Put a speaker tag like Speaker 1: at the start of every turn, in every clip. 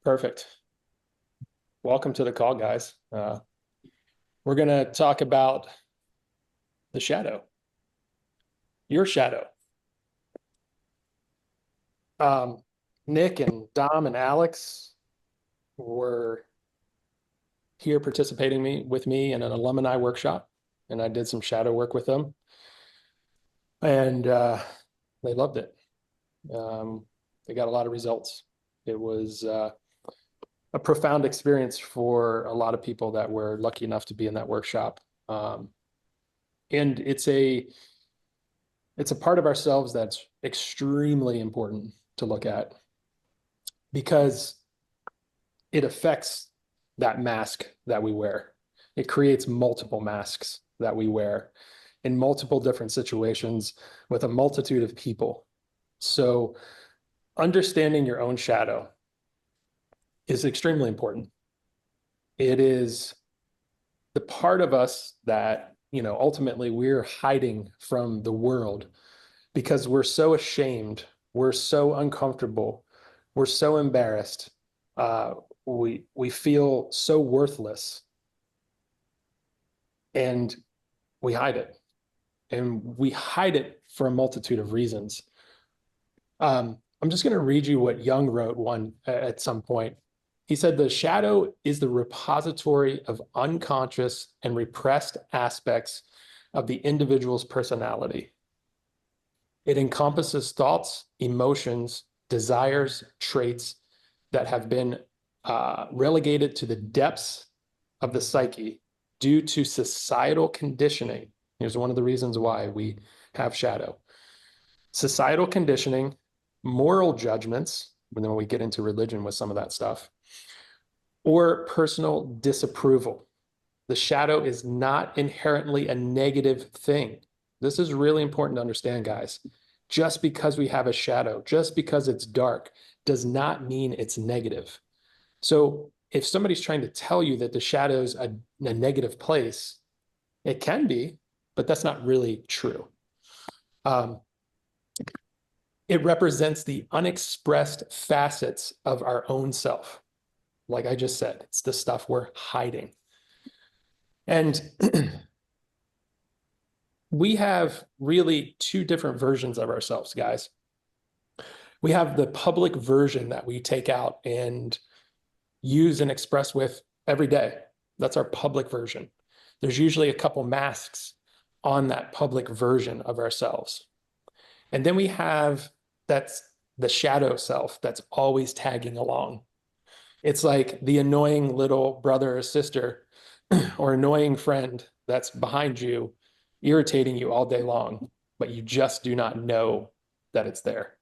Speaker 1: Perfect. Welcome to the call, guys. We're going to talk about the shadow, your shadow. Nick and Dom and Alex were here participating with me in an alumni workshop, and I did some shadow work with them, and they loved it. They got a lot of results. It was a profound experience for a lot of people that were lucky enough to be in that workshop. And it's a part of ourselves that's extremely important to look at because it affects that mask that we wear. It creates multiple masks that we wear in multiple different situations with a multitude of people. So understanding your own shadow is extremely important. It is the part of us that, ultimately we're hiding from the world because we're so ashamed, we're so uncomfortable, we're so embarrassed, we feel so worthless, and we hide it. And we hide it for a multitude of reasons. I'm just going to read you what Jung wrote one at some point. He said, the shadow is the repository of unconscious and repressed aspects of the individual's personality. It encompasses thoughts, emotions, desires, traits that have been relegated to the depths of the psyche due to societal conditioning. Here's one of the reasons why we have shadow. Societal conditioning, moral judgments, and then we get into religion with some of that stuff, or personal disapproval. The shadow is not inherently a negative thing. This is really important to understand, guys. Just because we have a shadow, just because it's dark, does not mean it's negative. So if somebody's trying to tell you that the shadow's a negative place, it can be, but that's not really true. It represents the unexpressed facets of our own self. Like I just said, it's the stuff we're hiding. And we have really two different versions of ourselves, guys. We have the public version that we take out and use and express with every day. That's our public version. There's usually a couple masks on that public version of ourselves. And then we have that's the shadow self that's always tagging along. It's like the annoying little brother or sister or annoying friend that's behind you, irritating you all day long, but you just do not know that it's there.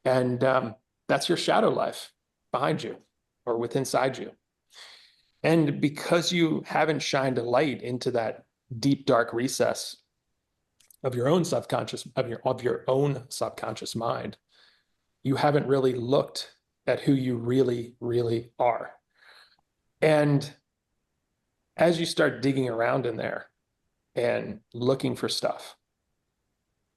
Speaker 1: And that's your shadow life behind you or with inside you. And because you haven't shined a light into that deep, dark recess of your own subconscious, of your own subconscious mind, you haven't really looked at who you really, really are. And as you start digging around in there and looking for stuff,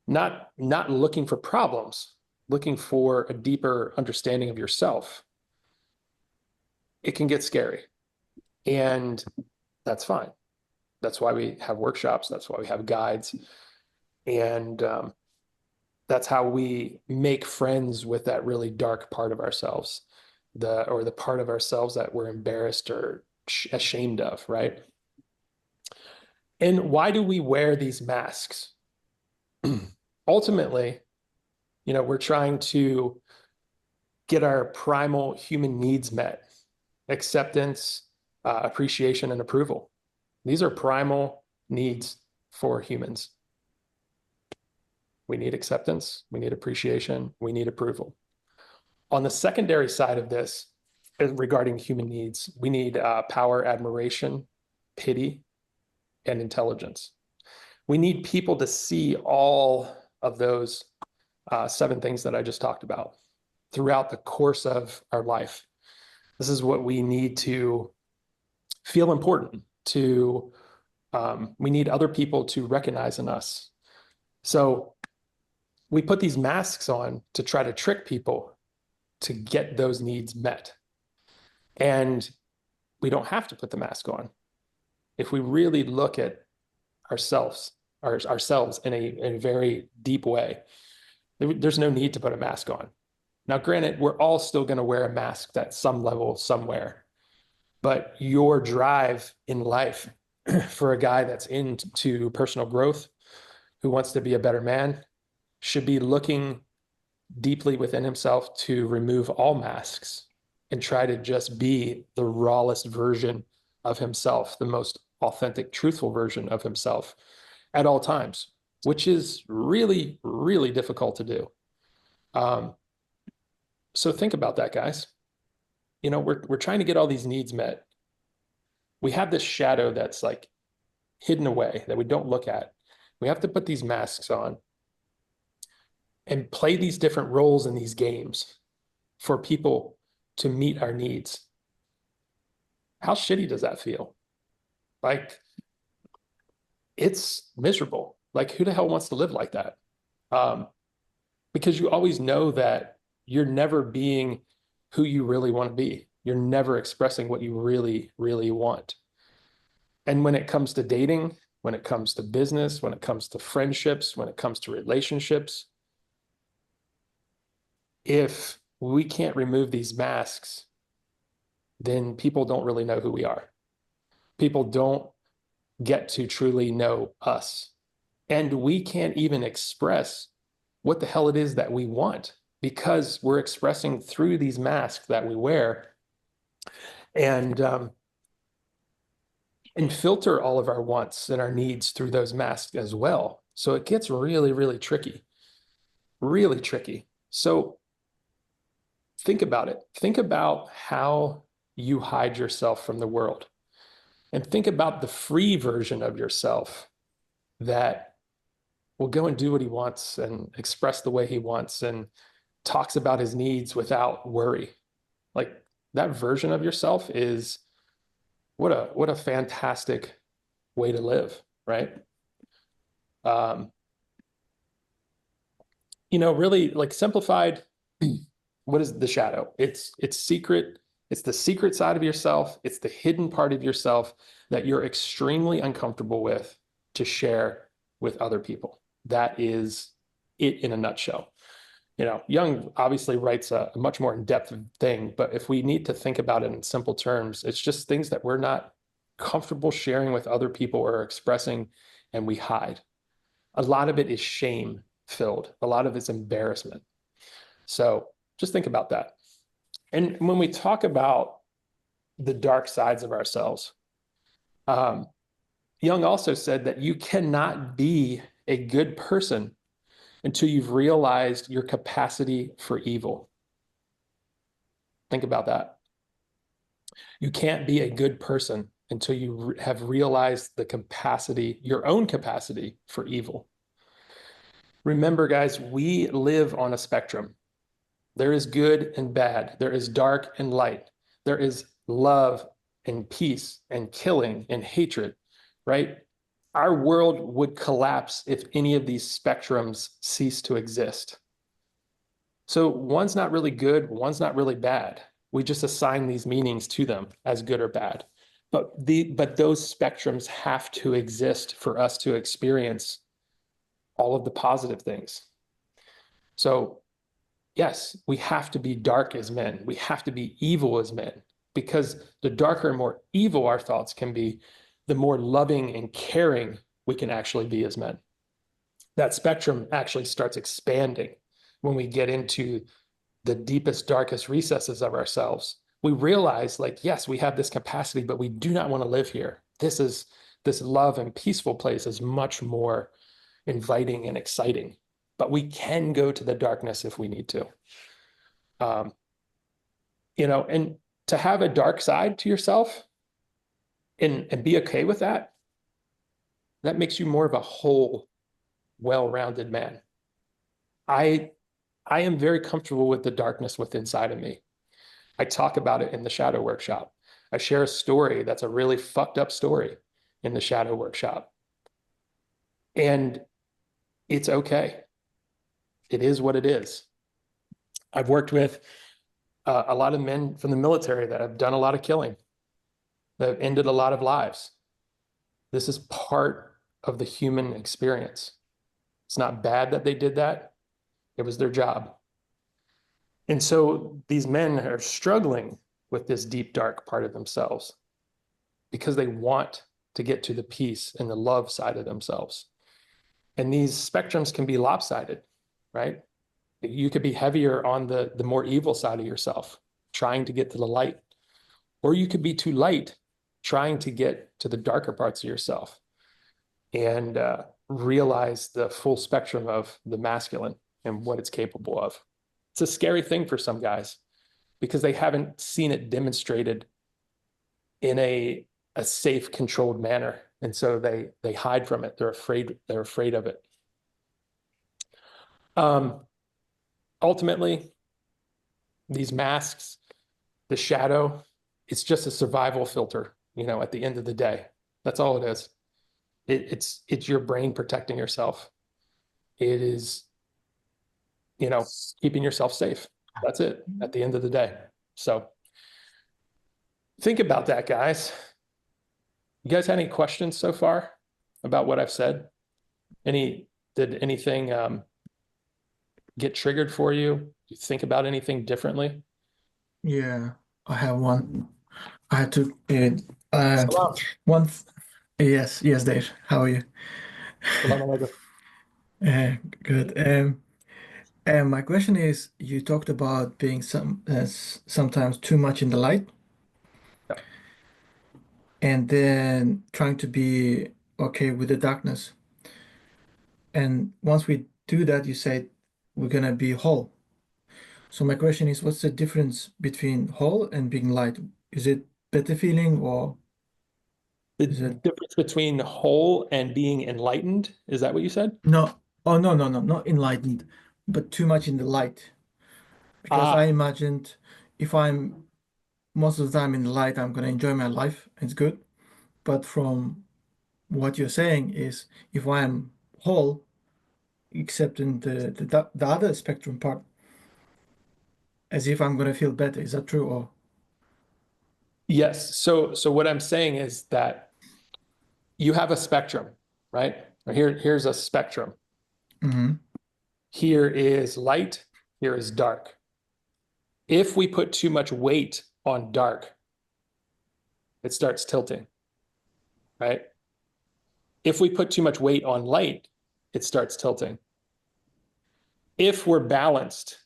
Speaker 1: not looking for problems, looking for a deeper understanding of yourself, it can get scary. And that's fine. That's why we have workshops. That's why we have guides. And that's how we make friends with that really dark part of ourselves, the part of ourselves that we're embarrassed or ashamed of, right? And why do we wear these masks? Ultimately, we're trying to get our primal human needs met: acceptance, appreciation, and approval. These are primal needs for humans. We need acceptance, we need appreciation, we need approval. On the secondary side of this, regarding human needs, we need power, admiration, pity, and intelligence. We need people to see all of those 7 things that I just talked about throughout the course of our life. This is what we need to feel important to. We need other people to recognize in us. So we put these masks on to try to trick people to get those needs met. And we don't have to put the mask on. If we really look at ourselves, ourselves in a very deep way, there's no need to put a mask on. Now, granted, we're all still going to wear a mask at some level somewhere, but your drive in life for a guy that's into personal growth, who wants to be a better man, should be looking deeply within himself to remove all masks and try to just be the rawest version of himself, the most authentic, truthful version of himself at all times, which is really, really difficult to do. So think about that, guys. You know, we're trying to get all these needs met. We have this shadow that's like hidden away that we don't look at. We have to put these masks on and play these different roles in these games for people to meet our needs. How shitty does that feel? Like, it's miserable. Like, who the hell wants to live like that? Because you always know that you're never being who you really want to be. You're never expressing what you really, really want. And when it comes to dating, when it comes to business, when it comes to friendships, when it comes to relationships, if we can't remove these masks, then people don't really know who we are. People don't get to truly know us. And we can't even express what the hell it is that we want because we're expressing through these masks that we wear and filter all of our wants and our needs through those masks as well. So it gets really, really tricky, really tricky. So think about it. Think about how you hide yourself from the world, and think about the free version of yourself that will go and do what he wants and express the way he wants and talks about his needs without worry. Like, that version of yourself is what a fantastic way to live, right? You know, really, like, simplified, what is the shadow? It's secret. It's the secret side of yourself. It's the hidden part of yourself that you're extremely uncomfortable with to share with other people. That is it in a nutshell. You know, Jung obviously writes a much more in-depth thing, but if we need to think about it in simple terms, it's just things that we're not comfortable sharing with other people or expressing, and we hide. A lot of it is shame filled. A lot of it's embarrassment. So just think about that. And when we talk about the dark sides of ourselves, Jung also said that you cannot be a good person until you've realized your capacity for evil. Think about that. You can't be a good person until you have realized the capacity, your own capacity for evil. Remember, guys, we live on a spectrum. There is good and bad. There is dark and light. There is love and peace and killing and hatred, right? Our world would collapse if any of these spectrums ceased to exist. So one's not really good, one's not really bad. We just assign these meanings to them as good or bad. But those spectrums have to exist for us to experience all of the positive things. So yes, we have to be dark as men. We have to be evil as men, because the darker and more evil our thoughts can be, the more loving and caring we can actually be as men. That spectrum actually starts expanding when we get into the deepest, darkest recesses of ourselves. We realize, like, yes, we have this capacity, but we do not want to live here. This love and peaceful place is much more inviting and exciting, but we can go to the darkness if we need to. You know, and to have a dark side to yourself and be okay with that, that makes you more of a whole, well-rounded man. I am very comfortable with the darkness within inside of me. I talk about it in the shadow workshop. I share a story that's a really fucked up story in the shadow workshop. And it's okay. It is what it is. I've worked with a lot of men from the military that have done a lot of killing, that have ended a lot of lives. This is part of the human experience. It's not bad that they did that. It was their job. And so these men are struggling with this deep, dark part of themselves because they want to get to the peace and the love side of themselves. And these spectrums can be lopsided, right? You could be heavier on the more evil side of yourself, trying to get to the light, or you could be too light, trying to get to the darker parts of yourself and realize the full spectrum of the masculine and what it's capable of. It's a scary thing for some guys because they haven't seen it demonstrated in a safe, controlled manner. And so they hide from it. They're afraid of it. Ultimately, these masks, the shadow, it's just a survival filter, at the end of the day. That's all it is. It's your brain protecting yourself. It is, keeping yourself safe. That's it at the end of the day. So think about that, guys. You guys had any questions so far about what I've said? Did anything get triggered for you? Do you think about anything differently?
Speaker 2: Yeah, I have one. I had to
Speaker 1: Salam.
Speaker 2: one. Yes, yes, Dave. How are you?
Speaker 1: Salam alaikum.
Speaker 2: Uh, Good. And my question is, you talked about being sometimes too much in the light,
Speaker 1: Yeah.
Speaker 2: and then trying to be okay with the darkness. And once we do that, you said we're gonna be whole. So my question is, what's the difference between whole and being light? Is it better feeling or
Speaker 1: The
Speaker 2: is it
Speaker 1: difference between whole and being enlightened, is that what you said?
Speaker 2: no? Oh, no, no, no, not enlightened, but too much in the light. Because I
Speaker 1: Ah,
Speaker 2: imagined if I'm most of the time in the light, I'm gonna enjoy my life. It's good. But from what you're saying is if I'm whole, except in the other spectrum part, as if I'm gonna feel better. Is that true? Or
Speaker 1: yes. So what I'm saying is that you have a spectrum, right? Here's a spectrum.
Speaker 2: hmm.
Speaker 1: Here is light, here is dark. If we put too much weight on dark, it starts tilting, right? If we put too much weight on light, it starts tilting. If we're balanced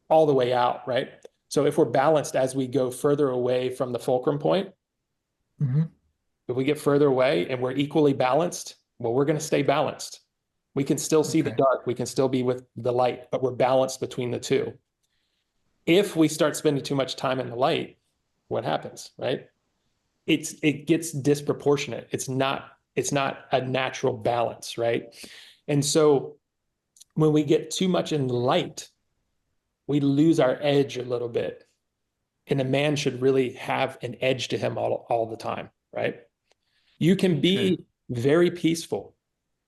Speaker 1: all the way out, right? So if we're balanced as we go further away from the fulcrum point,
Speaker 2: Hmm.
Speaker 1: if we get further away and we're equally balanced, well, we're going to stay balanced. We can still see the
Speaker 2: Okay.
Speaker 1: dark, we can still be with the light, but we're balanced between the two. If we start spending too much time in the light, what happens, right? It gets disproportionate. It's not a natural balance, right? And so when we get too much in the light, we lose our edge a little bit. And a man should really have an edge to him all the time, right? You can
Speaker 2: Okay.
Speaker 1: be very peaceful,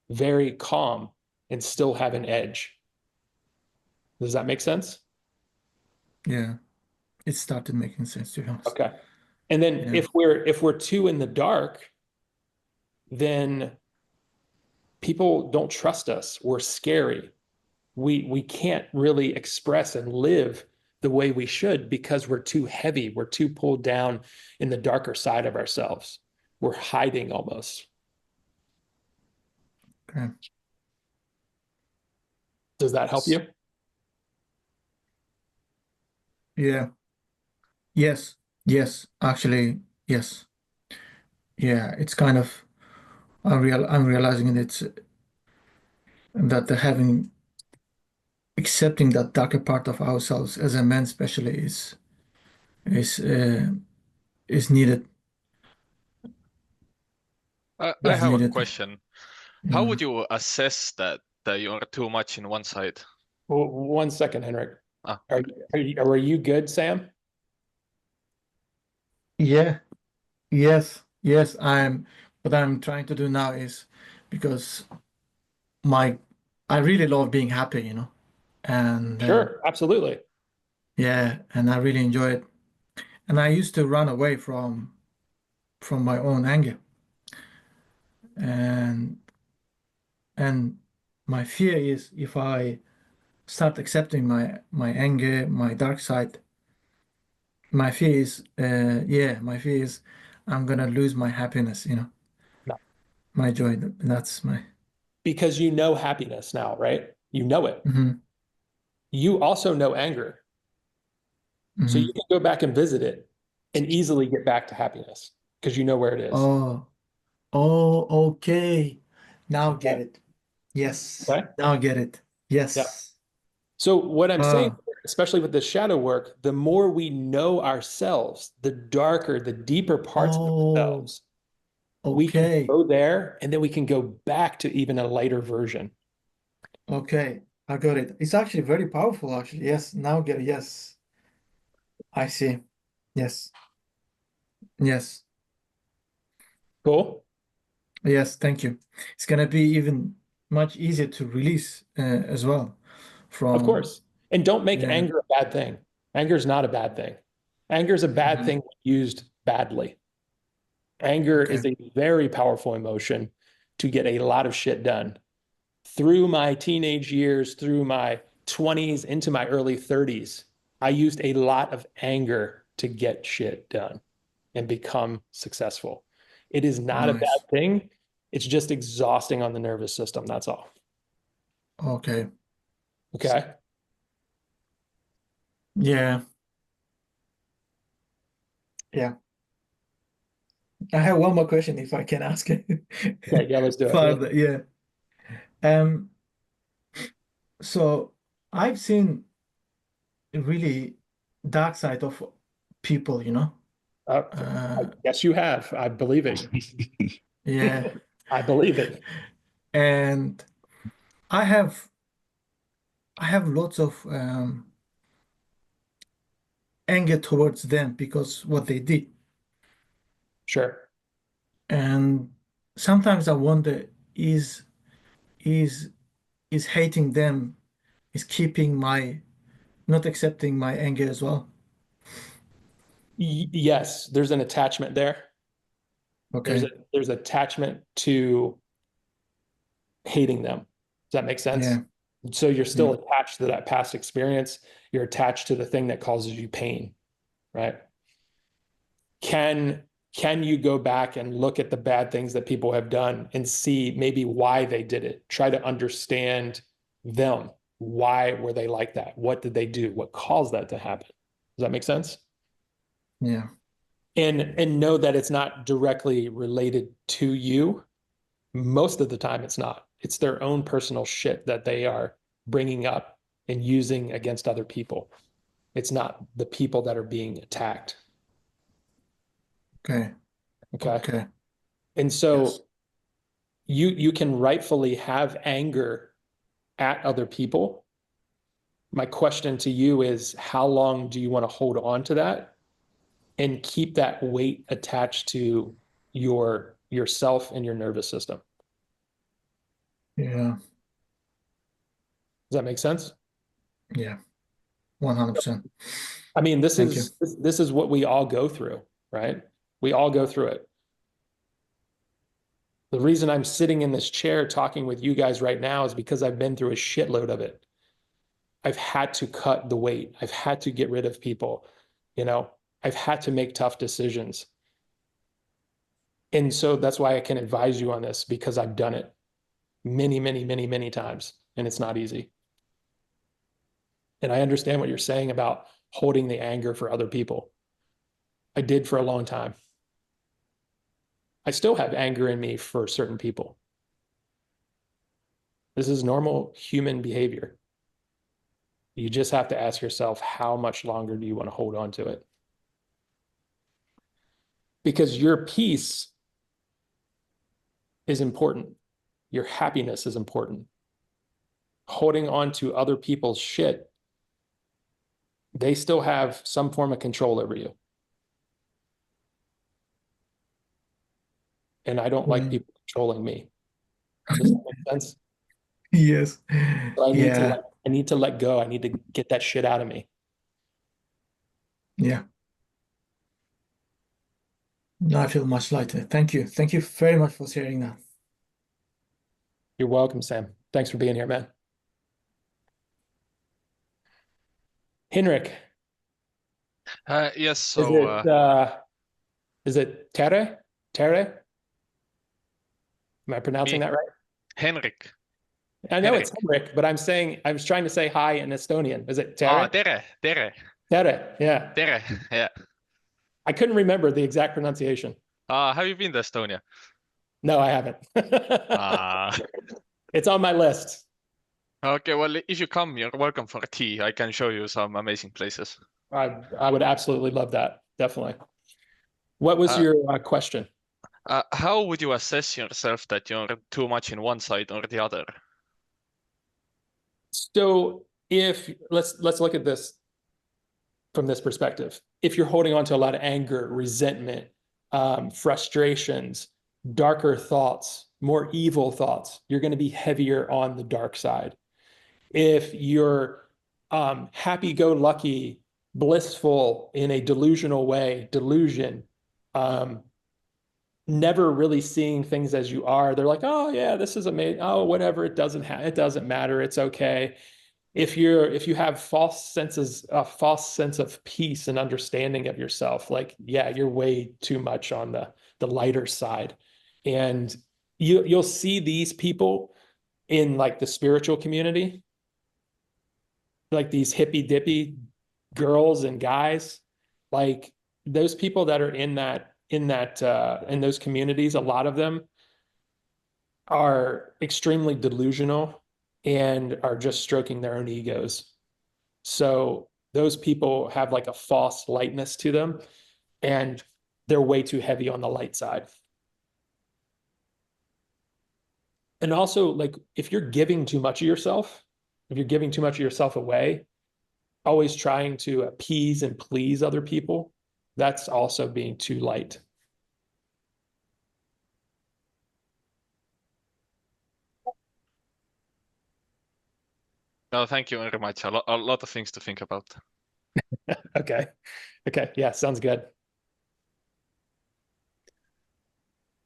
Speaker 1: very calm, and still have an edge. Does that make sense?
Speaker 2: Yeah. It started making sense to be honest.
Speaker 1: Okay. And then
Speaker 2: Yeah.
Speaker 1: if we're too in the dark, then people don't trust us. We're scary. We can't really express and live the way we should because we're too heavy. We're too pulled down in the darker side of ourselves. We're hiding almost.
Speaker 2: Okay.
Speaker 1: Does that help you?
Speaker 2: Yeah. Yes. Yes. Actually, yes. Yeah. It's kind of I'm realizing that it's that the having accepting that darker part of ourselves as a man especially is uh, is needed.
Speaker 3: I
Speaker 2: Is
Speaker 1: Yeah.
Speaker 3: have a
Speaker 2: needed.
Speaker 3: question. How
Speaker 2: Yeah.
Speaker 3: would you assess that you are too much in one side?
Speaker 1: Well, 1 second, Henrik. Are,
Speaker 3: Okay.
Speaker 1: are you good, Sam?
Speaker 2: Yeah. Yes. Yes. What I'm trying to do now is because my I really love being happy, and
Speaker 1: Sure, absolutely.
Speaker 2: Yeah, and I really enjoy it. And I used to run away from my own anger. And and my fear is if I start accepting my anger, my dark side, my fear is my fear is I'm gonna lose my happiness,
Speaker 1: No.
Speaker 2: my joy. That's my
Speaker 1: Because you know happiness now, right? You know it.
Speaker 2: hmm
Speaker 1: You also know anger. So
Speaker 2: hmm
Speaker 1: you can go back and visit it and easily get back to happiness because you know where it is.
Speaker 2: Oh, oh, okay. Now get
Speaker 1: Okay.
Speaker 2: it. Yes.
Speaker 1: Okay.
Speaker 2: Now get it.
Speaker 1: Yeah.
Speaker 2: Yes.
Speaker 1: So what I'm saying,
Speaker 2: Oh,
Speaker 1: especially with the shadow work, the more we know ourselves, the darker, the deeper parts of
Speaker 2: oh,
Speaker 1: ourselves, we can
Speaker 2: okay.
Speaker 1: go there and then we can go back to even a lighter version.
Speaker 2: Okay. I got it. It's actually very powerful, actually. Yes. Now get it. Yes. I see. Yes. Yes.
Speaker 1: Cool?
Speaker 2: Yes. Thank you. It's gonna be even much easier to release as well
Speaker 1: Of
Speaker 2: from,
Speaker 1: course. And don't make
Speaker 2: yeah.
Speaker 1: anger a bad thing. Anger is not a bad thing. Anger is a bad
Speaker 2: Mhm.
Speaker 1: thing used badly. Anger
Speaker 2: Okay.
Speaker 1: is a very powerful emotion to get a lot of shit done. Through my teenage years, through my 20s, into my early 30s, I used a lot of anger to get shit done and become successful. It is not a bad
Speaker 2: Nice.
Speaker 1: thing. It's just exhausting on the nervous system. That's all.
Speaker 2: Okay.
Speaker 1: Okay.
Speaker 2: Yeah. Yeah. I have one more question if I can ask it
Speaker 1: Okay. Yeah, let's do it.
Speaker 2: further. Yeah. Um, so I've seen a really dark side of people,
Speaker 1: Uh, I
Speaker 2: Uh,
Speaker 1: guess you have. I believe it.
Speaker 2: yeah.
Speaker 1: I believe it.
Speaker 2: And I have I have lots of anger towards them because what they did.
Speaker 1: Sure.
Speaker 2: And sometimes I wonder, is is hating them is keeping my not accepting my anger as well.
Speaker 1: Yes, there's an attachment there. There's a
Speaker 2: Okay.
Speaker 1: there's attachment to hating them. Does that make sense?
Speaker 2: Yeah.
Speaker 1: So you're
Speaker 2: Yeah.
Speaker 1: still attached to that past experience. You're attached to the thing that causes you pain, right? Can can you go back and look at the bad things that people have done and see maybe why they did it? Try to understand them. Why were they like that? What did they do? What caused that to happen? Does that make sense?
Speaker 2: Yeah.
Speaker 1: And know that it's not directly related to you. Most of the time, it's not. It's their own personal shit that they are bringing up and using against other people. It's not the people that are being attacked.
Speaker 2: Okay.
Speaker 1: Okay.
Speaker 2: Okay.
Speaker 1: And
Speaker 2: Yes.
Speaker 1: so you can rightfully have anger at other people. My question to you is how long do you want to hold on to that and keep that weight attached to yourself and your nervous system?
Speaker 2: Yeah.
Speaker 1: Does that make sense?
Speaker 2: Yeah. 100%.
Speaker 1: I mean, this
Speaker 2: Thank you.
Speaker 1: is this is what we all go through, right? We all go through it. The reason I'm sitting in this chair talking with you guys right now is because I've been through a shitload of it. I've had to cut the weight. I've had to get rid of people. You know, I've had to make tough decisions. And so that's why I can advise you on this because I've done it many, many, many, many times, and it's not easy. And I understand what you're saying about holding the anger for other people. I did for a long time. I still have anger in me for certain people. This is normal human behavior. You just have to ask yourself, how much longer do you want to hold on to it? Because your peace is important. Your happiness is important. Holding on to other people's shit, they still have some form of control over you. And I don't like
Speaker 2: Mm.
Speaker 1: people controlling me. Does that make sense?
Speaker 2: Yes.
Speaker 1: So
Speaker 2: Yeah.
Speaker 1: I need to let go. I need to get that shit out of me.
Speaker 2: Yeah. Now I feel much lighter. Thank you. Thank you very much for sharing that.
Speaker 1: You're welcome, Sam. Thanks for being here, man. Henrik,
Speaker 3: Yes,
Speaker 1: is
Speaker 3: so
Speaker 1: it Tere? Tere? Am I pronouncing
Speaker 3: me,
Speaker 1: that right?
Speaker 3: Henrik.
Speaker 1: I know it's
Speaker 3: Henrik.
Speaker 1: Henrik, but I was trying to say hi in Estonian. Is it
Speaker 3: Ah,
Speaker 1: Tere?
Speaker 3: tere.
Speaker 1: Yeah.
Speaker 3: Tere. Yeah.
Speaker 1: I couldn't remember the exact pronunciation.
Speaker 3: Have you been to Estonia?
Speaker 1: No, I haven't.
Speaker 3: Ah.
Speaker 1: It's on my list.
Speaker 3: Okay, well, if you come, you're welcome for tea. I can show you some amazing places.
Speaker 1: I would absolutely love that. Definitely. What was
Speaker 3: Uh,
Speaker 1: your question?
Speaker 3: how would you assess yourself that you're too much in one side or the other?
Speaker 1: So if let's look at this from this perspective. If you're holding on to a lot of anger, resentment, frustrations, darker thoughts, more evil thoughts, you're going to be heavier on the dark side. If you're happy-go-lucky, blissful in a delusional way, delusion, never really seeing things as you are. They're like, oh yeah, this is amazing. Oh, whatever, it doesn't matter. It's okay. If you have a false sense of peace and understanding of yourself, like, yeah, you're way too much on the lighter side. And you'll see these people in like the spiritual community, like these hippy dippy girls and guys, like those people that are in those communities, a lot of them are extremely delusional and are just stroking their own egos. So those people have like a false lightness to them, and they're way too heavy on the light side. And also, like, if you're giving too much of yourself, if you're giving too much of yourself away, always trying to appease and please other people, that's also being too light.
Speaker 3: No, thank you very much. A lot of things to think about.
Speaker 1: Okay. Okay. Yeah, sounds good.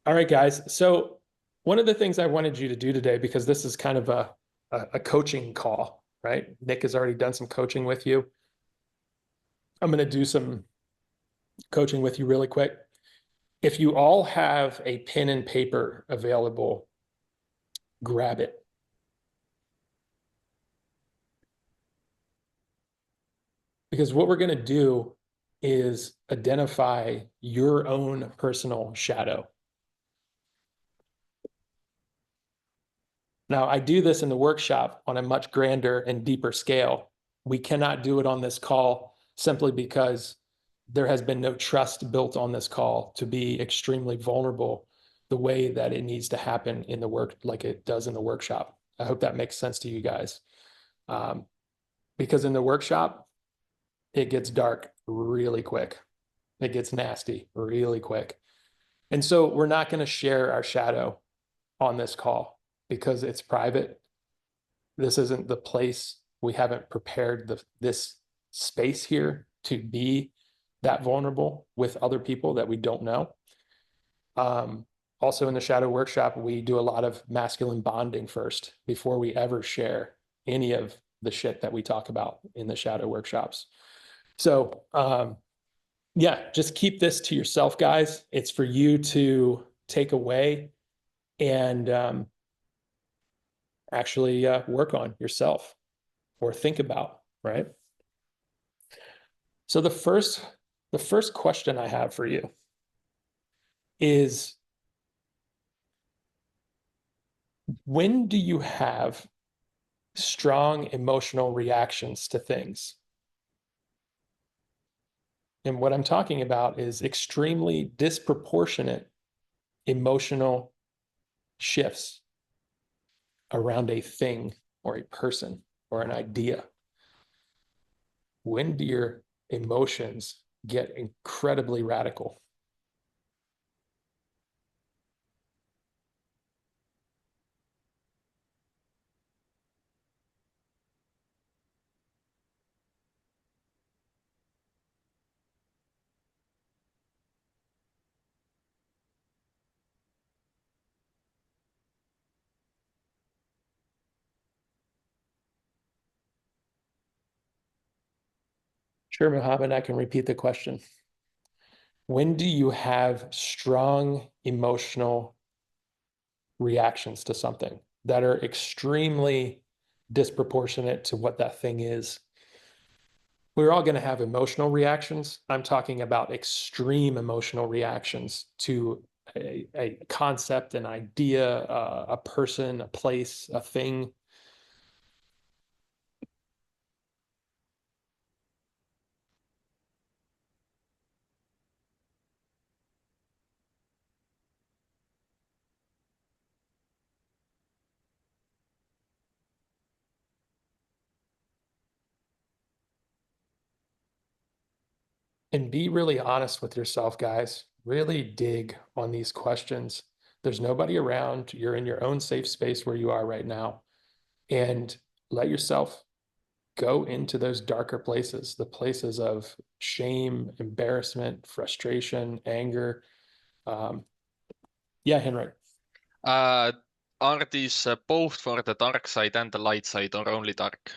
Speaker 1: All right, guys. So one of the things I wanted you to do today, because this is kind of a coaching call, right? Nick has already done some coaching with you. I'm going to do some coaching with you really quick. If you all have a pen and paper available, grab it. Because what we're going to do is identify your own personal shadow. Now, I do this in the workshop on a much grander and deeper scale. We cannot do it on this call simply because there has been no trust built on this call to be extremely vulnerable the way that it needs to happen in the work, like it does in the workshop. I hope that makes sense to you guys. Because in the workshop, it gets dark really quick. It gets nasty really quick. And so we're not going to share our shadow on this call because it's private. This isn't the place. We haven't prepared this space here to be that vulnerable with other people that we don't know. Also in the shadow workshop, we do a lot of masculine bonding first before we ever share any of the shit that we talk about in the shadow workshops. So, yeah, just keep this to yourself, guys. It's for you to take away and actually work on yourself or think about, right? So the first question I have for you is, when do you have strong emotional reactions to things? And what I'm talking about is extremely disproportionate emotional shifts around a thing or a person or an idea. When do your emotions get incredibly radical? Sure, Mohammed, I can repeat the question. When do you have strong emotional reactions to something that are extremely disproportionate to what that thing is? We're all going to have emotional reactions. I'm talking about extreme emotional reactions to a concept, an idea, a person, a place, a thing. And be really honest with yourself, guys. Really dig on these questions. There's nobody around. You're in your own safe space where you are right now. And let yourself go into those darker places, the places of shame, embarrassment, frustration, anger. Yeah, Henrik.
Speaker 3: Are these both for the dark side and the light side, or only dark?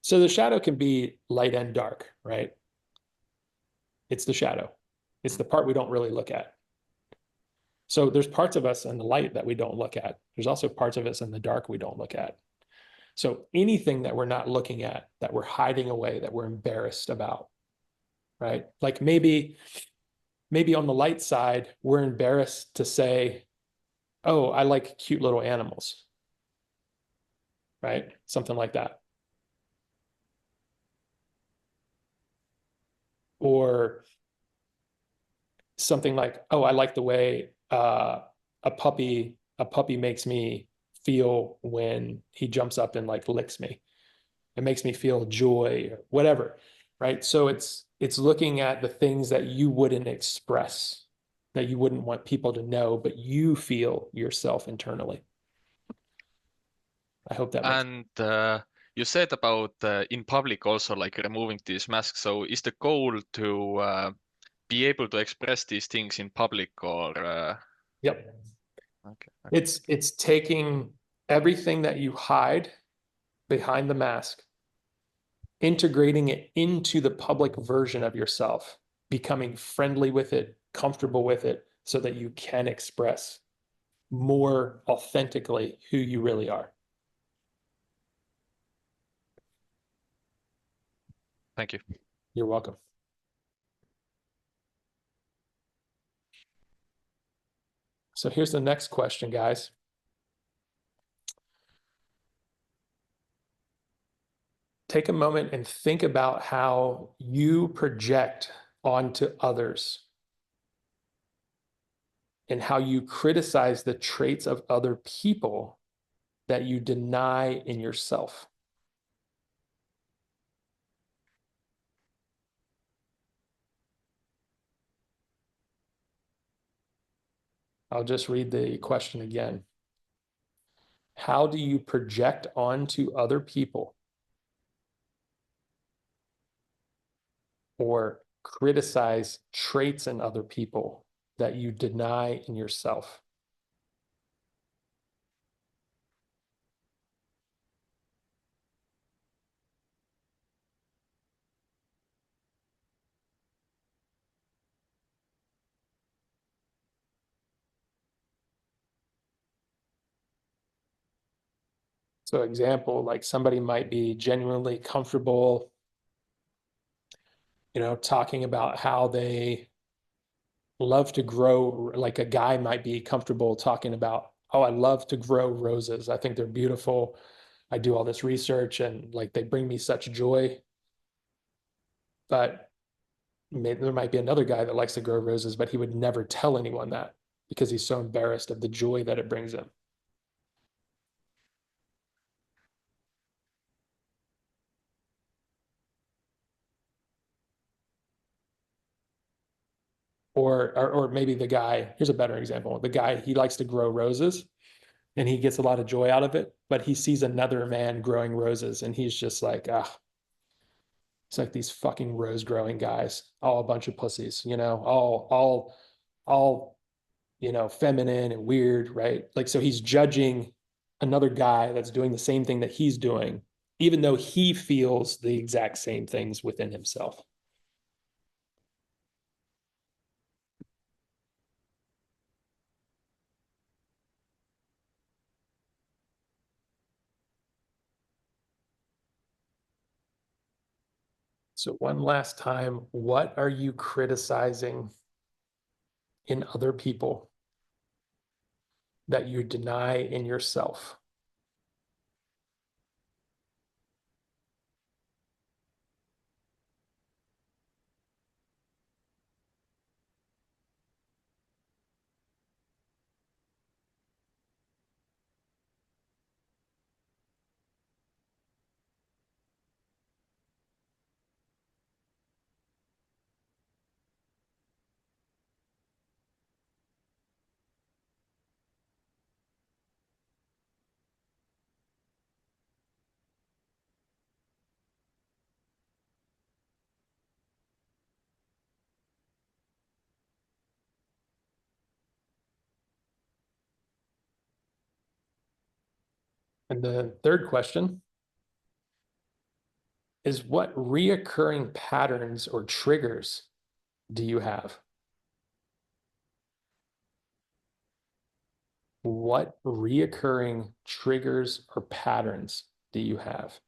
Speaker 1: So the shadow can be light and dark, right? It's the shadow. It's the part we don't really look at. So there's parts of us in the light that we don't look at. There's also parts of us in the dark we don't look at. So anything that we're not looking at, that we're hiding away, that we're embarrassed about, right? Like maybe on the light side, we're embarrassed to say, oh, I like cute little animals, right? Something like that. Or something like, oh, I like the way a puppy makes me feel when he jumps up and like licks me. It makes me feel joy or whatever, right? So it's looking at the things that you wouldn't express, that you wouldn't want people to know, but you feel yourself internally. I hope that makes sense.
Speaker 3: And you said about in public also like removing these masks. So is the goal to be able to express these things in public, or
Speaker 1: Yep.
Speaker 3: okay.
Speaker 1: It's taking everything that you hide behind the mask, integrating it into the public version of yourself, becoming friendly with it, comfortable with it, so that you can express more authentically who you really are.
Speaker 3: Thank you.
Speaker 1: You're welcome. So here's the next question, guys. Take a moment and think about how you project onto others and how you criticize the traits of other people that you deny in yourself. I'll just read the question again. How do you project onto other people or criticize traits in other people that you deny in yourself? So example, like somebody might be genuinely comfortable, talking about how they love to grow. Like a guy might be comfortable talking about, oh, I love to grow roses. I think they're beautiful. I do all this research and like they bring me such joy. But maybe there might be another guy that likes to grow roses, but he would never tell anyone that because he's so embarrassed of the joy that it brings him. Or maybe the guy, here's a better example. The guy, he likes to grow roses and he gets a lot of joy out of it, but he sees another man growing roses and he's just like, ah, it's like these fucking rose growing guys, all a bunch of pussies, all, feminine and weird, right? Like, so he's judging another guy that's doing the same thing that he's doing even though he feels the exact same things within himself. So one last time, what are you criticizing in other people that you deny in yourself? And the third question is, what reoccurring patterns or triggers do you have? What reoccurring triggers or patterns do you have?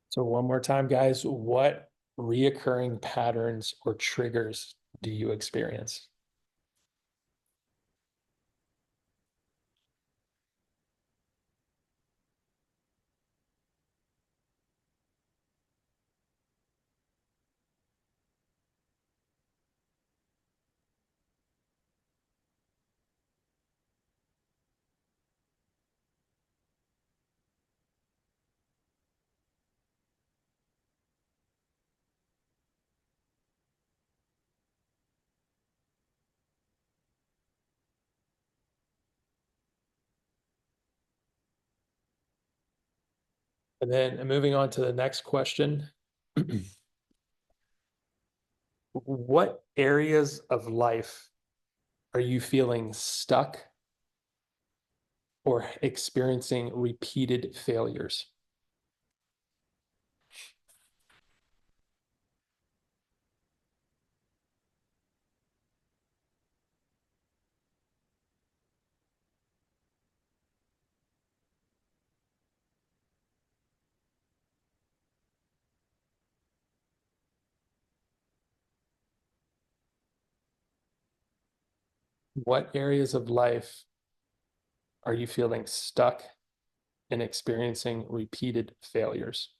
Speaker 1: So one more time, guys, what reoccurring patterns or triggers do you experience? And then moving on to the next question. What areas of life are you feeling stuck or experiencing repeated failures? What areas of life are you feeling stuck and experiencing repeated failures?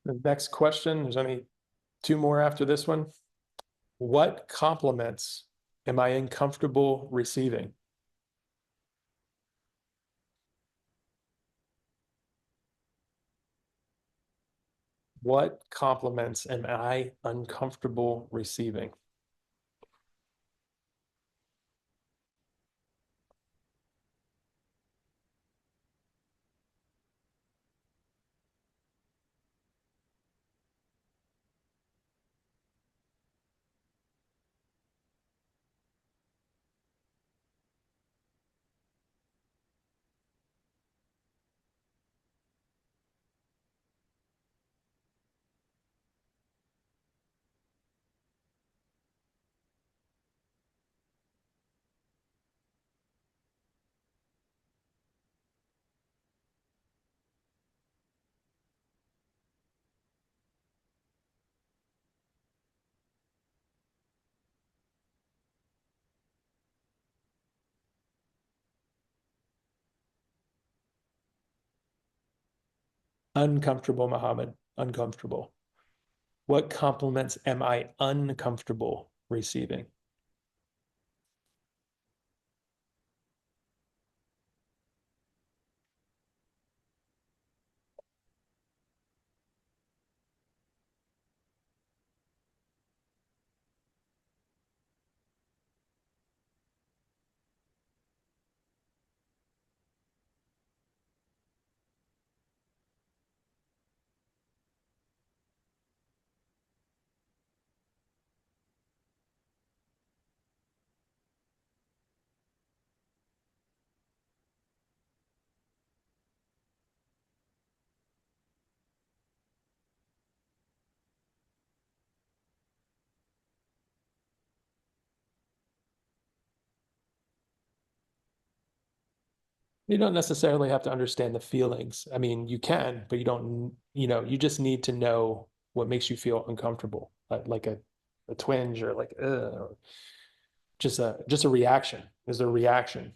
Speaker 1: The next question, there's only two more after this one. What compliments am I uncomfortable receiving? What compliments am I uncomfortable receiving? Uncomfortable, Mohammed. Uncomfortable. What compliments am I uncomfortable receiving? You don't necessarily have to understand the feelings. I mean, you can, but you don't, you just need to know what makes you feel uncomfortable, like a twinge or like, or just a reaction. Is there a reaction?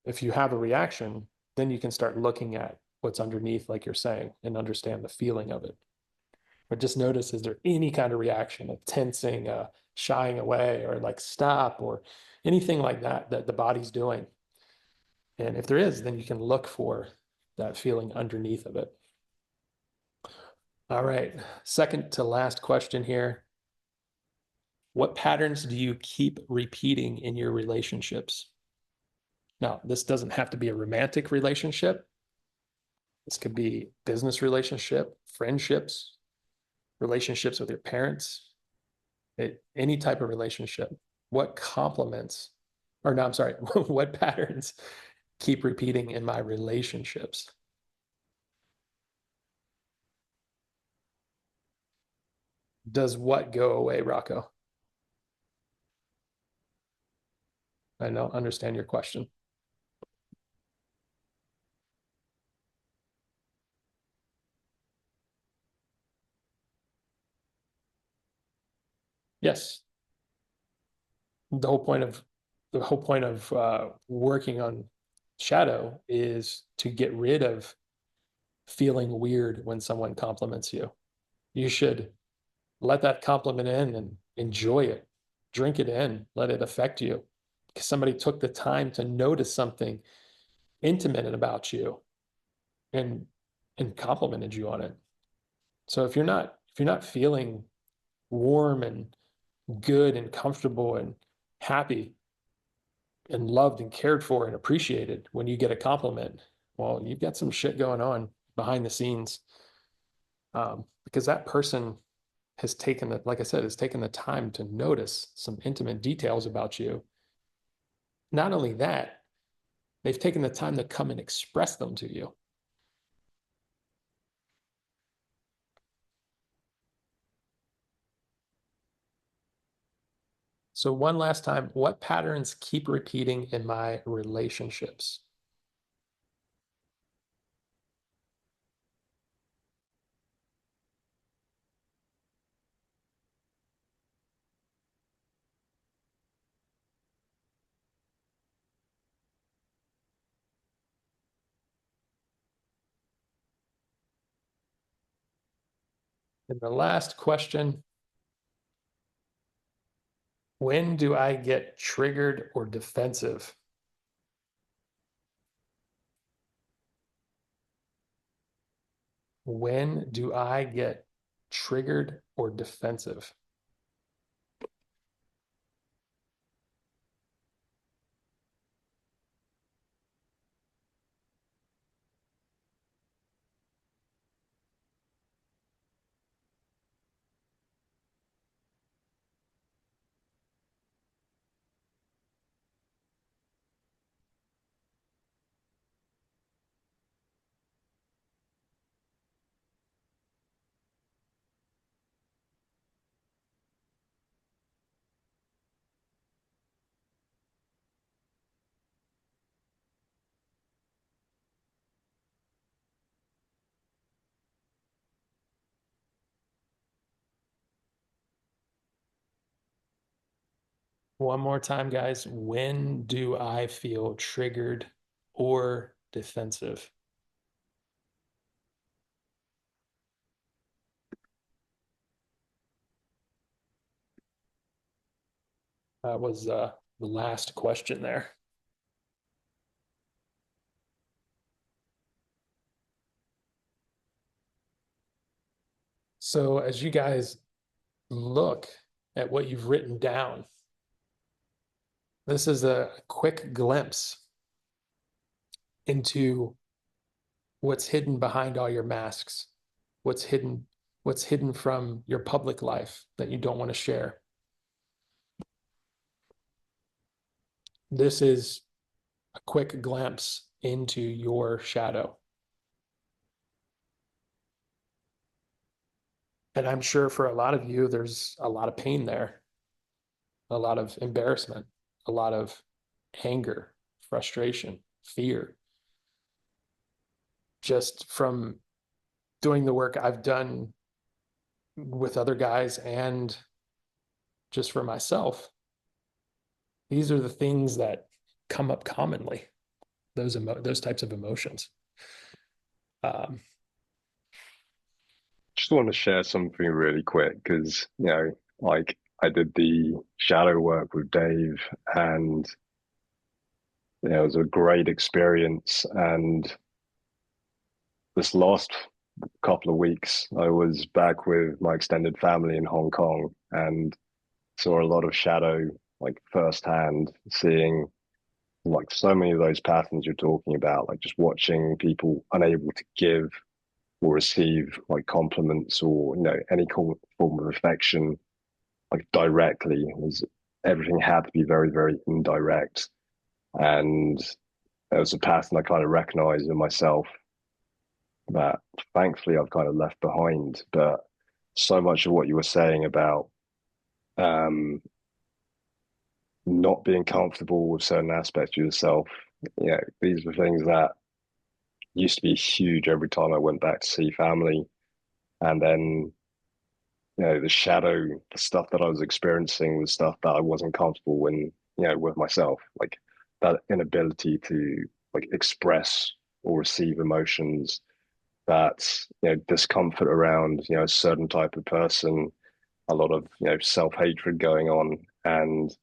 Speaker 1: If you have a reaction, then you can start looking at what's underneath, like you're saying, and understand the feeling of it. But just notice, is there any kind of reaction, of tensing, shying away, or like stop, or anything like that that the body's doing? And if there is, then you can look for that feeling underneath of it. All right, second to last question here. What patterns do you keep repeating in your relationships? Now, this doesn't have to be a romantic relationship. This could be business relationship, friendships, relationships with your parents, any type of relationship. What compliments, or no, I'm sorry, what patterns keep repeating in my relationships? Does what go away, Rocco? I don't understand your question. Yes. The whole point of working on shadow is to get rid of feeling weird when someone compliments you. You should let that compliment in and enjoy it. Drink it in, let it affect you. Because somebody took the time to notice something intimate about you and complimented you on it. So if you're not feeling warm and good and comfortable and happy and loved and cared for and appreciated when you get a compliment, well, you've got some shit going on behind the scenes. Because that person has taken the, like I said, has taken the time to notice some intimate details about you. Not only that, they've taken the time to come and express them to you. So one last time, what patterns keep repeating in my relationships? And the last question, when do I get triggered or defensive? When do I get triggered or defensive? One more time, guys. When do I feel triggered or defensive? That was the last question there. So as you guys look at what you've written down, this is a quick glimpse into what's hidden behind all your masks, what's hidden from your public life that you don't want to share. This is a quick glimpse into your shadow. And I'm sure for a lot of you, there's a lot of pain there, a lot of embarrassment, a lot of anger, frustration, fear. Just from doing the work I've done with other guys and just for myself, these are the things that come up commonly, those types of emotions.
Speaker 4: Just want to share something really quick because, like I did the shadow work with Dave and it was a great experience. And this last couple of weeks, I was back with my extended family in Hong Kong and saw a lot of shadow, like firsthand, seeing like so many of those patterns you're talking about, like just watching people unable to give or receive like compliments or any form of affection like directly. Everything had to be very, very indirect, and it was a pattern I kind of recognized in myself that thankfully I've kind of left behind. But so much of what you were saying about not being comfortable with certain aspects of yourself, these were things that used to be huge every time I went back to see family. And then, the shadow, the stuff that I was experiencing was stuff that I wasn't comfortable with myself, like that inability to like express or receive emotions, that, discomfort around, a certain type of person, a lot of, self-hatred going on. And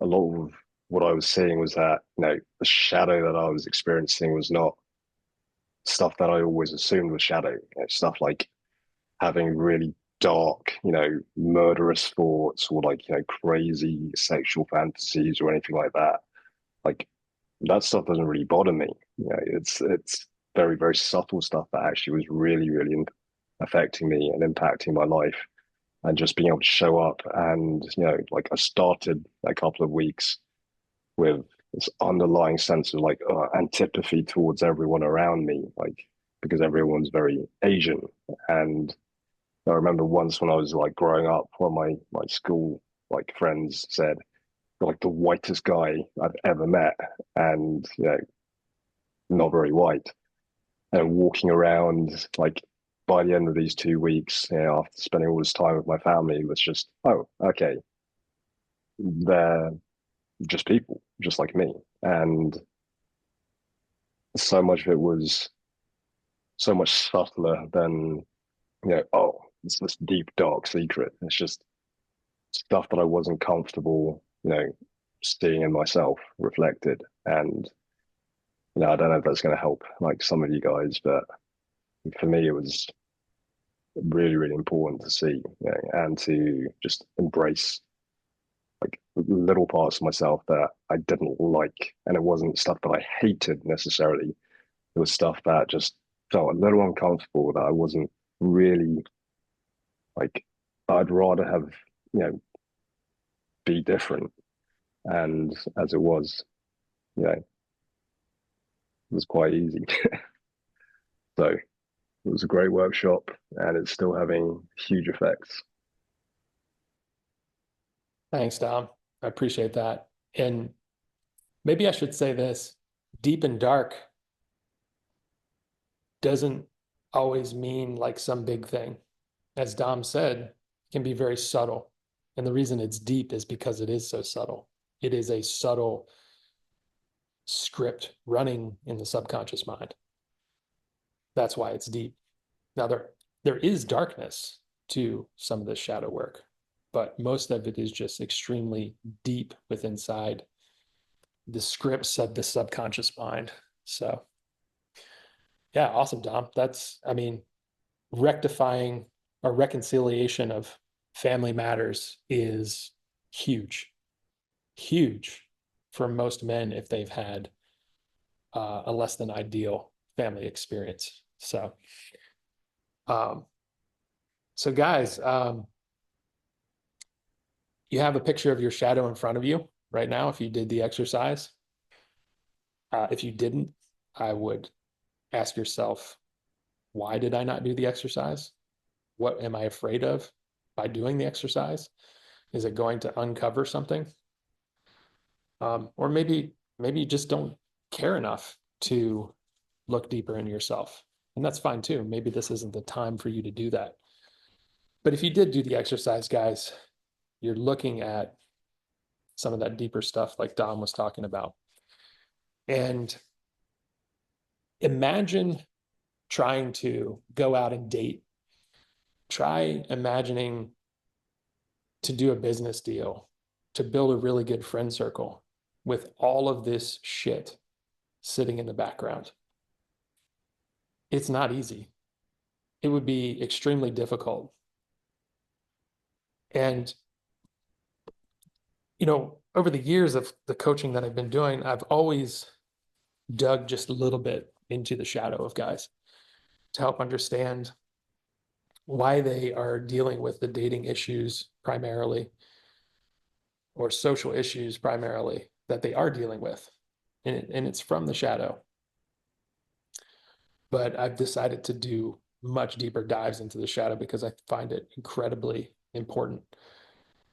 Speaker 4: a lot of what I was seeing was that, the shadow that I was experiencing was not stuff that I always assumed was shadow. Stuff like having really dark, murderous thoughts or like, crazy sexual fantasies or anything like that. Like that stuff doesn't really bother me. It's very, very subtle stuff that actually was really, really affecting me and impacting my life. And just being able to show up and, like I started a couple of weeks with this underlying sense of like antipathy towards everyone around me, like because everyone's very Asian. And I remember once when I was like growing up, one of my school like friends said, "You're like the whitest guy I've ever met," and not very white. And walking around, like by the end of these 2 weeks, after spending all this time with my family, it was just, oh, okay, they're just people, just like me. And so much of it was so much subtler than, oh, it's this deep, dark secret. It's just stuff that I wasn't comfortable, seeing in myself reflected. And, I don't know if that's going to help like some of you guys, but for me, it was really, really important to see, and to just embrace like little parts of myself that I didn't like. And it wasn't stuff that I hated necessarily. It was stuff that just felt a little uncomfortable, that I wasn't really like, I'd rather have, be different. And as it was, it was quite easy. So it was a great workshop and it's still having huge effects.
Speaker 1: Thanks, Dom. I appreciate that. And maybe I should say this, deep and dark doesn't always mean like some big thing. As Dom said, it can be very subtle. And the reason it's deep is because it is so subtle. It is a subtle script running in the subconscious mind. That's why it's deep. Now there is darkness to some of this shadow work. but most of it is just extremely deep within inside the scripts of the subconscious mind. So yeah, awesome, Dom. That's, I mean, rectifying or reconciliation of family matters is huge, huge for most men if they've had a less than ideal family experience. So, so guys, you have a picture of your shadow in front of you right now if you did the exercise. If you didn't, I would ask yourself, why did I not do the exercise? What am I afraid of by doing the exercise? Is it going to uncover something? Or maybe you just don't care enough to look deeper into yourself. And that's fine too. Maybe this isn't the time for you to do that. But if you did do the exercise, guys, you're looking at some of that deeper stuff like Dom was talking about. And imagine trying to go out and date. Try imagining to do a business deal, to build a really good friend circle with all of this shit sitting in the background. It's not easy. It would be extremely difficult. And, you know, over the years of the coaching that I've been doing, I've always dug just a little bit into the shadow of guys to help understand why they are dealing with the dating issues primarily, or social issues primarily that they are dealing with. And it's from the shadow. But I've decided to do much deeper dives into the shadow because I find it incredibly important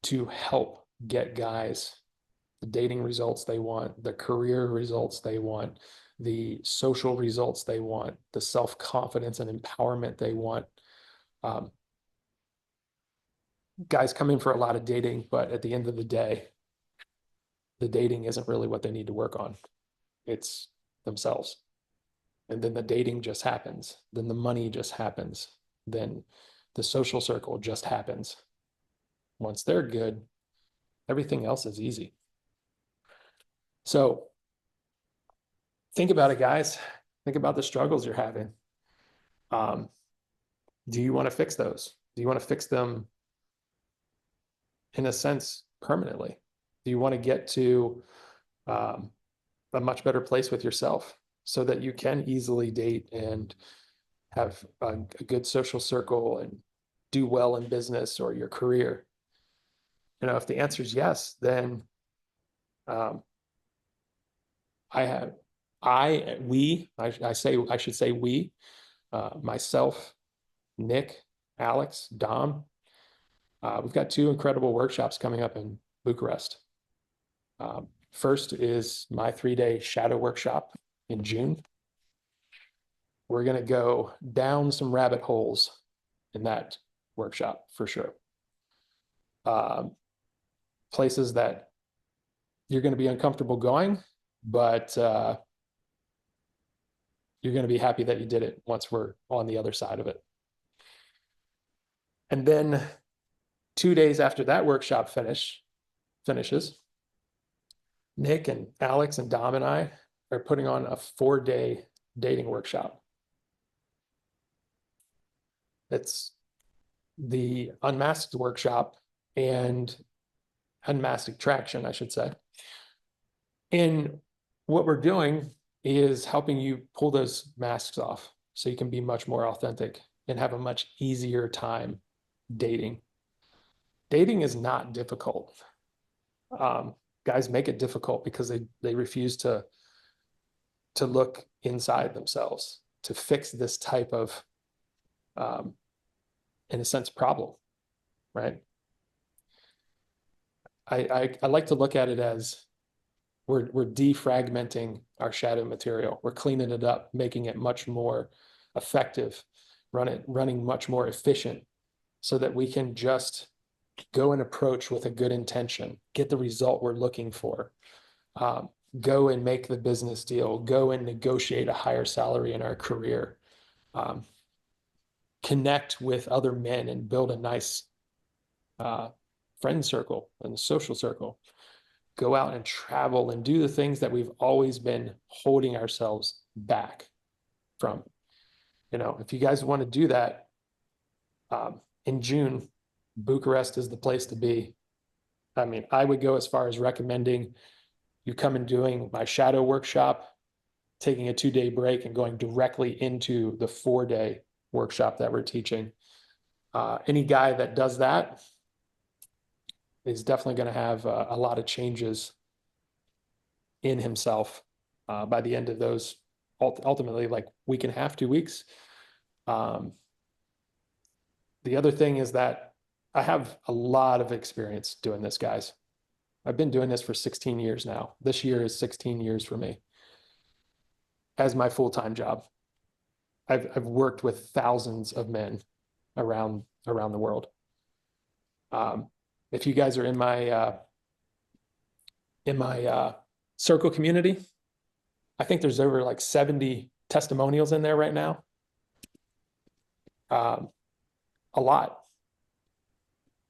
Speaker 1: to help get guys the dating results they want, the career results they want, the social results they want, the self-confidence and empowerment they want. Guys come in for a lot of dating, but at the end of the day, the dating isn't really what they need to work on. It's themselves. And then the dating just happens. Then the money just happens. Then the social circle just happens. Once they're good, everything else is easy. So think about it, guys. Think about the struggles you're having. Do you want to fix those? Do you want to fix them in a sense permanently? Do you want to get to a much better place with yourself so that you can easily date and have a good social circle and do well in business or your career? You know, if the answer is yes, then I should say we, myself, Nick, Alex, Dom, we've got 2 incredible workshops coming up in Bucharest. First is my 3-day shadow workshop in June. We're going to go down some rabbit holes in that workshop for sure. Places that you're going to be uncomfortable going, but you're going to be happy that you did it once we're on the other side of it. And then 2 days after that workshop finishes, Nick and Alex and Dom and I are putting on a 4-day dating workshop. It's the Unmasked workshop and Unmasked Attraction, I should say. And what we're doing is helping you pull those masks off so you can be much more authentic and have a much easier time dating. Dating is not difficult. Guys make it difficult because they refuse to look inside themselves to fix this type of, in a sense, problem, right? I like to look at it as we're defragmenting our shadow material. We're cleaning it up, making it much more effective, running much more efficient so that we can just go and approach with a good intention, get the result we're looking for, go and make the business deal, go and negotiate a higher salary in our career, connect with other men and build a nice friend circle and the social circle. Go out and travel and do the things that we've always been holding ourselves back from. You know, if you guys want to do that, in June, Bucharest is the place to be. I mean, I would go as far as recommending you come and doing my shadow workshop, taking a 2-day break and going directly into the 4-day workshop that we're teaching. Any guy that does that is definitely going to have a lot of changes in himself by the end of those, ultimately like week and a half, 2 weeks. The other thing is that I have a lot of experience doing this, guys. I've been doing this for 16 years now. This year is 16 years for me as my full-time job. I've worked with thousands of men around the world. If you guys are in my circle community, I think there's over like 70 testimonials in there right now. A lot.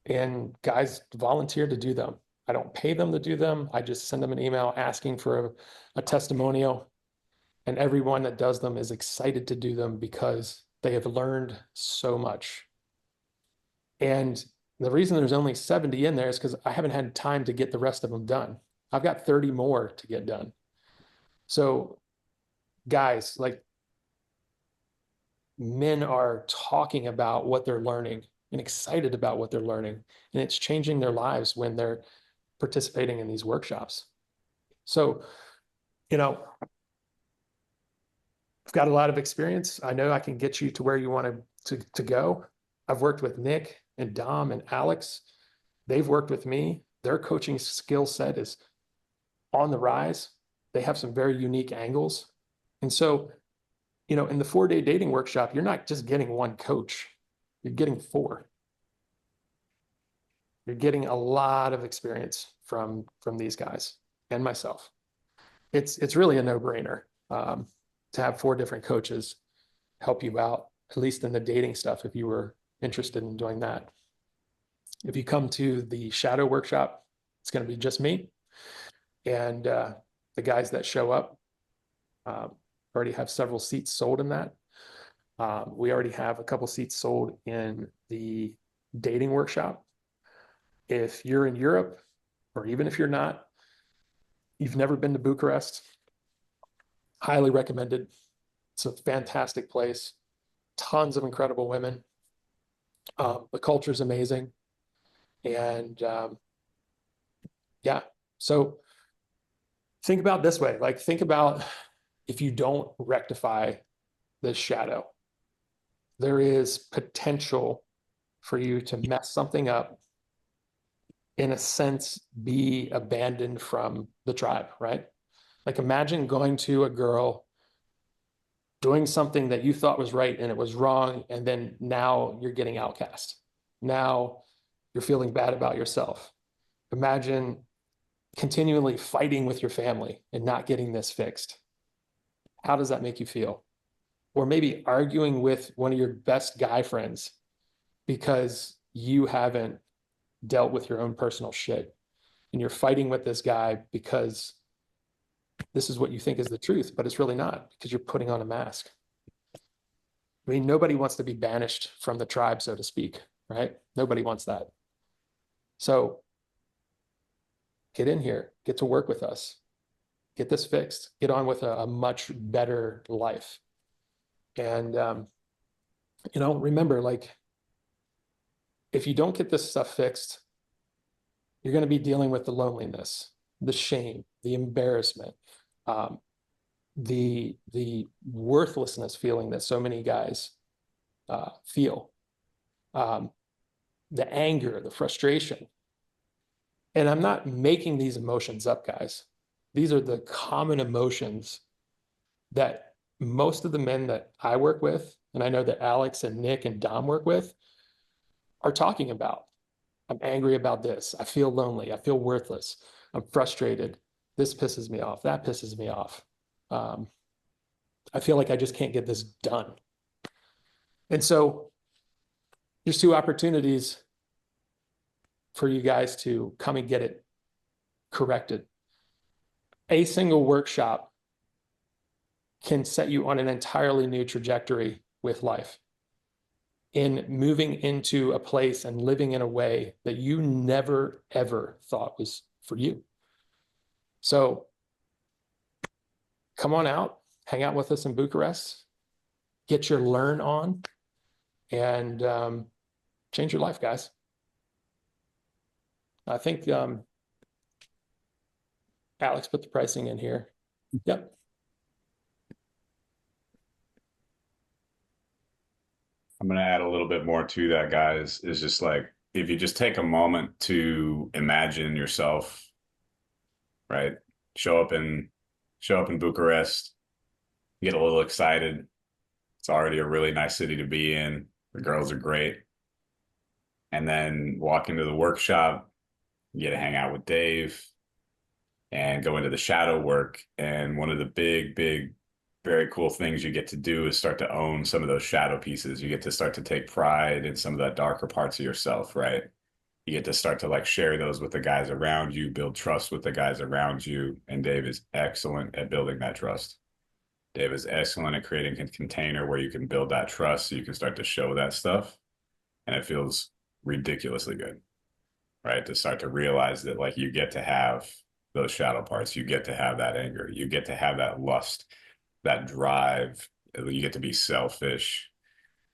Speaker 1: And guys volunteer to do them. I don't pay them to do them. I just send them an email asking for a testimonial. And everyone that does them is excited to do them because they have learned so much. And the reason there's only 70 in there is because I haven't had time to get the rest of them done. I've got 30 more to get done. So guys, like, men are talking about what they're learning and excited about what they're learning. And it's changing their lives when they're participating in these workshops. So, you know, I've got a lot of experience. I know I can get you to where you want to go. I've worked with Nick and Dom and Alex. They've worked with me. Their coaching skill set is on the rise. They have some very unique angles. And so, you know, in the 4-day dating workshop, you're not just getting one coach, you're getting 4. You're getting a lot of experience from these guys and myself. It's really a no-brainer to have 4 different coaches help you out, at least in the dating stuff, if you were interested in doing that. If you come to the shadow workshop, it's going to be just me and the guys that show up. Already have several seats sold in that. We already have a couple seats sold in the dating workshop. If you're in Europe, or even if you're not, you've never been to Bucharest, highly recommended. It's a fantastic place. Tons of incredible women. The culture is amazing. And yeah, so think about it this way. Like, think about if you don't rectify this shadow, there is potential for you to mess something up, in a sense, be abandoned from the tribe, right? Like, imagine going to a girl, doing something that you thought was right and it was wrong, and then now you're getting outcast. Now you're feeling bad about yourself. Imagine continually fighting with your family and not getting this fixed. How does that make you feel? Or maybe arguing with one of your best guy friends because you haven't dealt with your own personal shit, and you're fighting with this guy because this is what you think is the truth, but it's really not, because you're putting on a mask. I mean, nobody wants to be banished from the tribe, so to speak, right? Nobody wants that. So get in here, get to work with us, get this fixed, get on with a much better life. And, you know, remember, like, if you don't get this stuff fixed, you're going to be dealing with the loneliness, the shame, the embarrassment, the worthlessness feeling that so many guys feel, the anger, the frustration. And I'm not making these emotions up, guys. These are the common emotions that most of the men that I work with, and I know that Alex and Nick and Dom work with, are talking about. I'm angry about this. I feel lonely. I feel worthless. I'm frustrated. This pisses me off. That pisses me off. I feel like I just can't get this done. And so there's 2 opportunities for you guys to come and get it corrected. A single workshop can set you on an entirely new trajectory with life, in moving into a place and living in a way that you never, ever thought was for you. So come on out, hang out with us in Bucharest, get your learn on, and change your life, guys. I think Alex put the pricing in here. Yep.
Speaker 5: I'm going to add a little bit more to that, guys. Is just like, if you just take a moment to imagine yourself, right? Show up in Bucharest, get a little excited. It's already a really nice city to be in. The girls are great. And then walk into the workshop, you get to hang out with Dave and go into the shadow work. And one of the big, very cool things you get to do is start to own some of those shadow pieces. You get to start to take pride in some of that darker parts of yourself, right? You get to start to like share those with the guys around you, build trust with the guys around you. And Dave is excellent at building that trust. Dave is excellent at creating a container where you can build that trust so you can start to show that stuff. And it feels ridiculously good, right? To start to realize that like you get to have those shadow parts, you get to have that anger, you get to have that lust, that drive, you get to be selfish,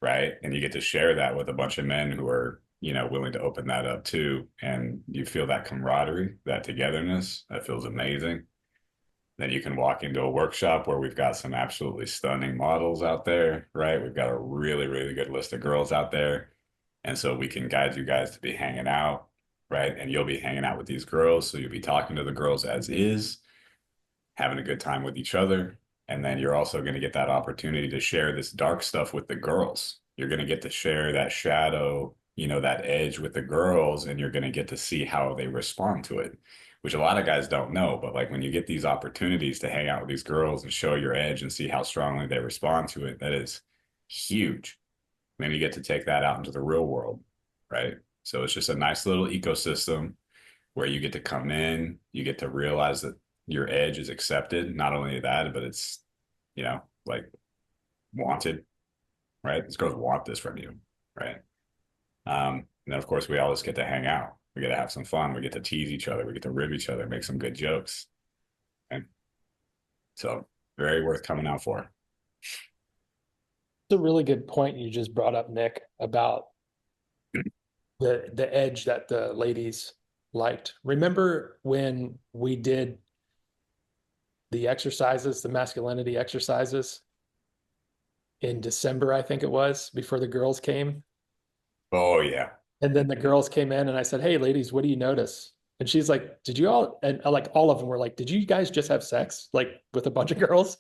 Speaker 5: right? And you get to share that with a bunch of men who are, you know, willing to open that up too. And you feel that camaraderie, that togetherness, that feels amazing. Then you can walk into a workshop where we've got some absolutely stunning models out there, right? We've got a really, really good list of girls out there. And so we can guide you guys to be hanging out, right? And you'll be hanging out with these girls. So you'll be talking to the girls as is, having a good time with each other. And then you're also going to get that opportunity to share this dark stuff with the girls. You're going to get to share that shadow, you know, that edge with the girls, and you're going to get to see how they respond to it, which a lot of guys don't know. But like when you get these opportunities to hang out with these girls and show your edge and see how strongly they respond to it, that is huge. And then you get to take that out into the real world, right? So it's just a nice little ecosystem where you get to come in, you get to realize that your edge is accepted. Not only that, but it's, you know, like wanted, right? These girls want this from you, right? And then of course we always get to hang out. We get to have some fun. We get to tease each other. We get to rib each other, make some good jokes. And so very worth coming out for.
Speaker 1: It's a really good point you just brought up, Nick, about the edge that the ladies liked. Remember when we did the exercises, the masculinity exercises in December, I think it was, before the girls came?
Speaker 5: Oh, yeah.
Speaker 1: And then the girls came in and I said, hey, ladies, what do you notice? And she's like, did you all, and like all of them were like, did you guys just have sex? Like with a bunch of girls?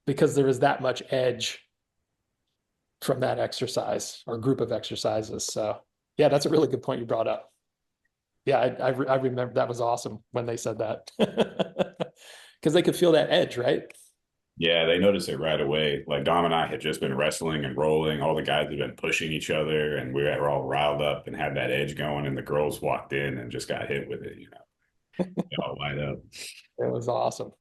Speaker 1: Because there was that much edge from that exercise or group of exercises. So yeah, that's a really good point you brought up. Yeah, I remember that was awesome when they said that. Because they could feel that edge, right?
Speaker 5: Yeah, they noticed it right away. Like Dom and I had just been wrestling and rolling. All the guys had been pushing each other, and we were all riled up and had that edge going. And the girls walked in and just got hit with it, you know, all light up.
Speaker 1: It was awesome.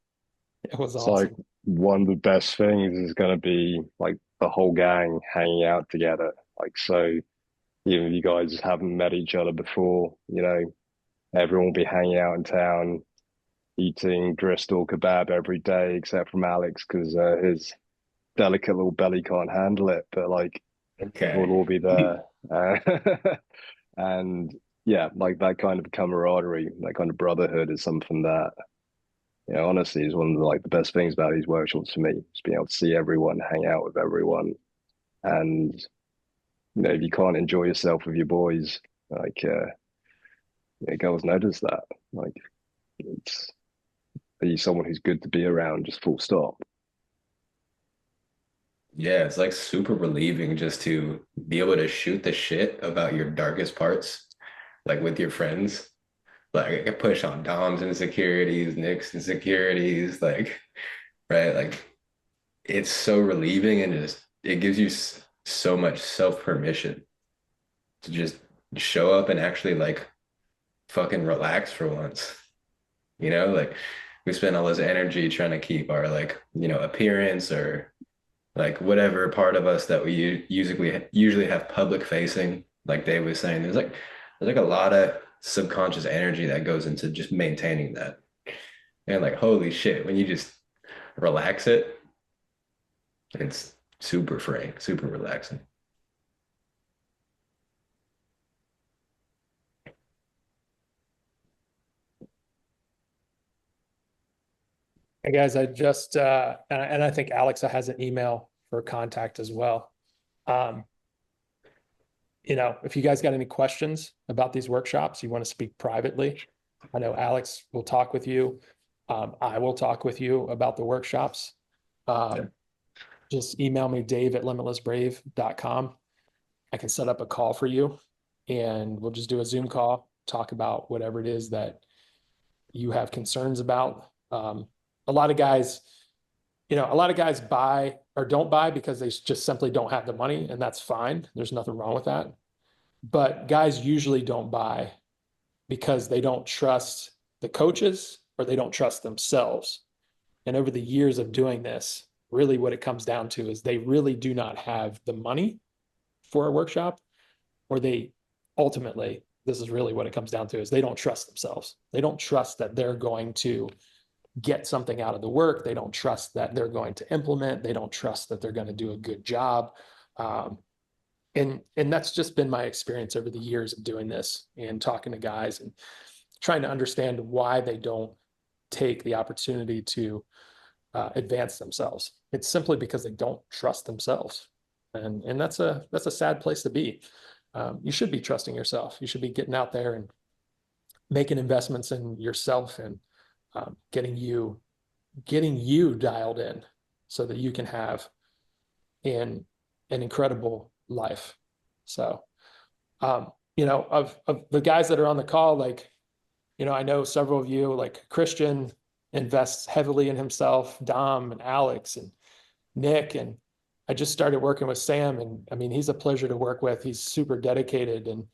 Speaker 1: It was
Speaker 4: It's
Speaker 1: awesome.
Speaker 4: like one of the best things is going to be like the whole gang hanging out together. Like, so even if you guys haven't met each other before, you know, everyone will be hanging out in town, eating Dristal kebab every day, except from Alex, because his delicate little belly can't handle it. But like, we'll all be there. And yeah, like that kind of camaraderie, that kind of brotherhood is something that, you know, honestly is one of the, like the best things about these workshops for me, just being able to see everyone, hang out with everyone. And, you know, if you can't enjoy yourself with your boys, like, you know, girls notice that. Like, it's, are you someone who's good to be around, just full stop?
Speaker 6: Yeah, it's like super relieving just to be able to shoot the shit about your darkest parts, like with your friends. Like I can push on Dom's insecurities, Nick's insecurities, like, right? Like it's so relieving and just it gives you so much self-permission to just show up and actually like fucking relax for once. You know, like we spend all this energy trying to keep our like, you know, appearance or like whatever part of us that we usually have public facing. Like Dave was saying, there's like a lot of subconscious energy that goes into just maintaining that. And like, holy shit, when you just relax it, it's super freeing, super relaxing.
Speaker 1: Hey guys, I just and I think Alexa has an email for contact as well. You know, if you guys got any questions about these workshops, you want to speak privately, I know Alex will talk with you. I will talk with you about the workshops. Just email me, dave@limitlessbrave.com. I can set up a call for you and we'll just do a Zoom call, talk about whatever it is that you have concerns about. A lot of guys, you know, a lot of guys buy or don't buy because they just simply don't have the money, and that's fine. There's nothing wrong with that. But guys usually don't buy because they don't trust the coaches or they don't trust themselves. And over the years of doing this, really what it comes down to is they really do not have the money for a workshop, or they ultimately, this is really what it comes down to, is they don't trust themselves. They don't trust that they're going to get something out of the work. They don't trust that they're going to implement. They don't trust that they're going to do a good job. And that's just been my experience over the years of doing this and talking to guys and trying to understand why they don't take the opportunity to advance themselves. It's simply because they don't trust themselves. And that's a sad place to be. You should be trusting yourself. You should be getting out there and making investments in yourself and getting you dialed in so that you can have an incredible life. So, you know, of the guys that are on the call, like, you know, I know several of you, like Christian invests heavily in himself, Dom and Alex and Nick, and I just started working with Sam, and I mean, he's a pleasure to work with. He's super dedicated, and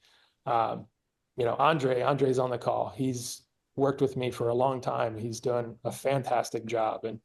Speaker 1: you know, Andre's on the call. He's worked with me for a long time. He's done a fantastic job, and